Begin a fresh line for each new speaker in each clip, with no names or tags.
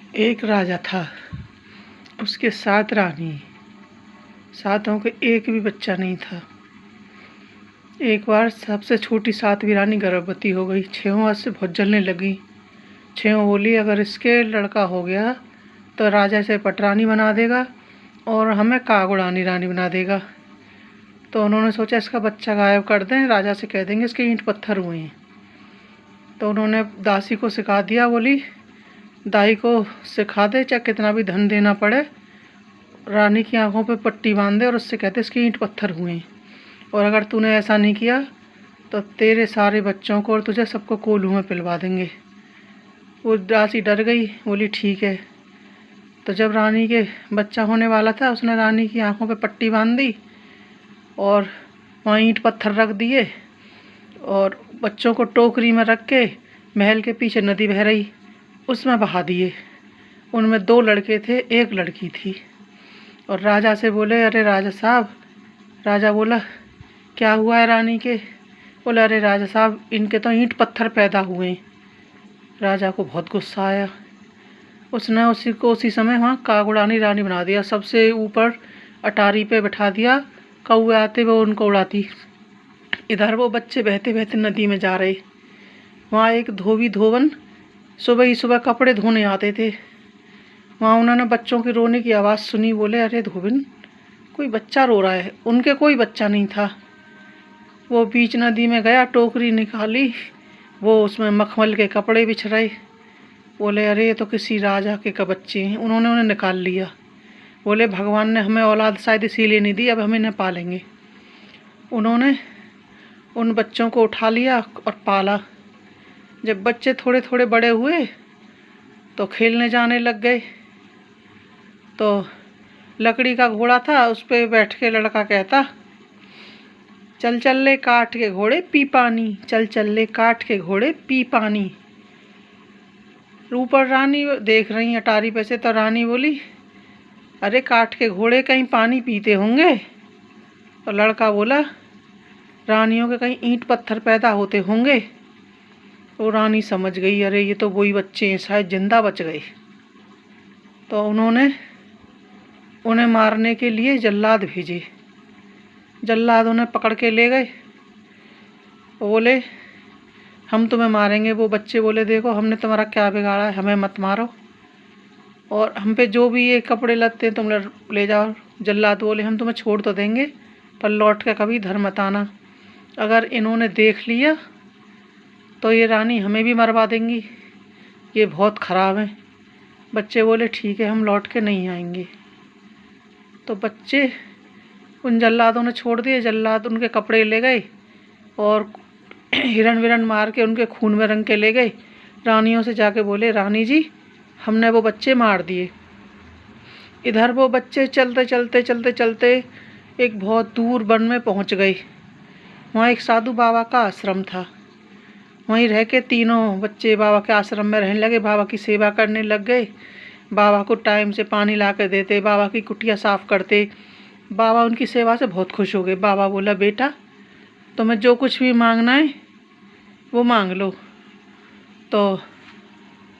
एक राजा था, उसके 7 रानी, सातों के एक भी बच्चा नहीं था। एक बार सबसे छोटी 7वीं रानी गर्भवती हो गई। 6वां से बहुत जलने लगी। 6वां बोली अगर इसके लड़का हो गया तो राजा से पटरानी बना देगा और हमें कागुड़ानी रानी बना देगा। तो उन्होंने सोचा इसका बच्चा गायब कर दें, राजा से कह देंगे इसके ईंट पत्थर हुए हैं। तो उन्होंने दासी को सिखा दिया, बोली दाई को सिखा दे चाहे कितना भी धन देना पड़े, रानी की आंखों पे पट्टी बांध दे और उससे कहते इसके ईंट पत्थर हुए हैं, और अगर तूने ऐसा नहीं किया तो तेरे सारे बच्चों को और तुझे सबको कोल्हू में पिलवा देंगे। वो दासी डर गई, बोली ठीक है। तो जब रानी के बच्चा होने वाला था, उसने रानी की आंखों पे पट्टी बांध दी और वहाँ ईंट पत्थर रख दिए और बच्चों को टोकरी में रख के महल के पीछे नदी बह रही उसमें बहा दिए। उनमें 2 लड़के थे, 1 लड़की थी। और राजा से बोले अरे राजा साहब। राजा बोला क्या हुआ है रानी के? बोले अरे राजा साहब इनके तो ईंट पत्थर पैदा हुए। राजा को बहुत गुस्सा आया। उसने उसी समय वहाँ कागुड़ानी रानी बना दिया। सबसे ऊपर अटारी पे बैठा दिया, कौवे आते वो उनको उड़ाती। इधर वो बच्चे बहते बहते नदी में जा रहे। वहाँ एक धोबी धोबन सुबह ही सुबह कपड़े धोने आते थे। वहाँ उन्होंने बच्चों की रोने की आवाज़ सुनी। बोले अरे धोबिन कोई बच्चा रो रहा है। उनके कोई बच्चा नहीं था। वो बीच नदी में गया, टोकरी निकाली, वो उसमें मखमल के कपड़े बिछ रहे। बोले अरे ये तो किसी राजा के बच्चे हैं। उन्होंने उन्हें निकाल लिया। बोले भगवान ने हमें औलाद शायद इसीलिए नहीं दी, अब हम इन्हें पालेंगे। उन्होंने उन बच्चों को उठा लिया और पाला। जब बच्चे थोड़े थोड़े बड़े हुए तो खेलने जाने लग गए। तो लकड़ी का घोड़ा था, उस पर बैठ के लड़का कहता चल चल ले काठ के घोड़े पी पानी, चल चल ले काठ के घोड़े पी पानी। ऊपर रानी देख रही अटारी पे से। तो रानी बोली अरे काठ के घोड़े कहीं पानी पीते होंगे। और लड़का बोला रानियों के कहीं ईंट पत्थर पैदा होते होंगे। तो रानी समझ गई अरे ये तो वही बच्चे हैं, शायद जिंदा बच गए। तो उन्होंने उन्हें मारने के लिए जल्लाद भेजे। जल्लाद उन्हें पकड़ के ले गए। बोले हम तुम्हें मारेंगे। वो बच्चे बोले देखो हमने तुम्हारा क्या बिगाड़ा है, हमें मत मारो और हम पे जो भी ये कपड़े लत्ते तुम ले जाओ। जल्लाद बोले हम तुम्हें छोड़ तो देंगे पर लौट के कभी इधर मत आना। अगर इन्होंने देख लिया तो ये रानी हमें भी मरवा देंगी, ये बहुत ख़राब है। बच्चे बोले ठीक है हम लौट के नहीं आएंगे। तो बच्चे उन जल्लादों ने छोड़ दिए। जल्लाद उनके कपड़े ले गए और हिरण विरण मार के उनके खून में रंग के ले गए। रानियों से जाके बोले रानी जी हमने वो बच्चे मार दिए। इधर वो बच्चे चलते चलते चलते चलते एक बहुत दूर वन में पहुंच गए। वहाँ एक साधु बाबा का आश्रम था। वहीं रह के तीनों बच्चे बाबा के आश्रम में रहने लगे। बाबा की सेवा करने लग गए। बाबा को टाइम से पानी ला कर देते, बाबा की कुटिया साफ़ करते। बाबा उनकी सेवा से बहुत खुश हो गए। बाबा बोला बेटा तुम्हें जो कुछ भी मांगना है वो मांग लो। तो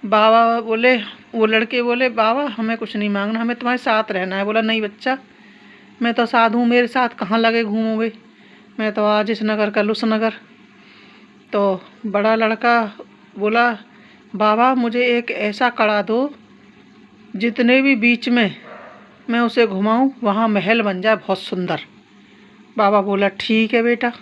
बाबा बोले, वो लड़के बोले बाबा हमें कुछ नहीं मांगना, हमें तुम्हारे साथ रहना है। बोला नहीं बच्चा मैं तो साधु हूँ, मेरे साथ कहाँ लगे घूमोगे, मैं तो आज इस नगर का लुस नगर। तो बड़ा लड़का बोला बाबा मुझे एक ऐसा कड़ा दो जितने भी बीच में मैं उसे घुमाऊँ वहाँ महल बन जाए बहुत सुंदर। बाबा बोला ठीक है बेटा।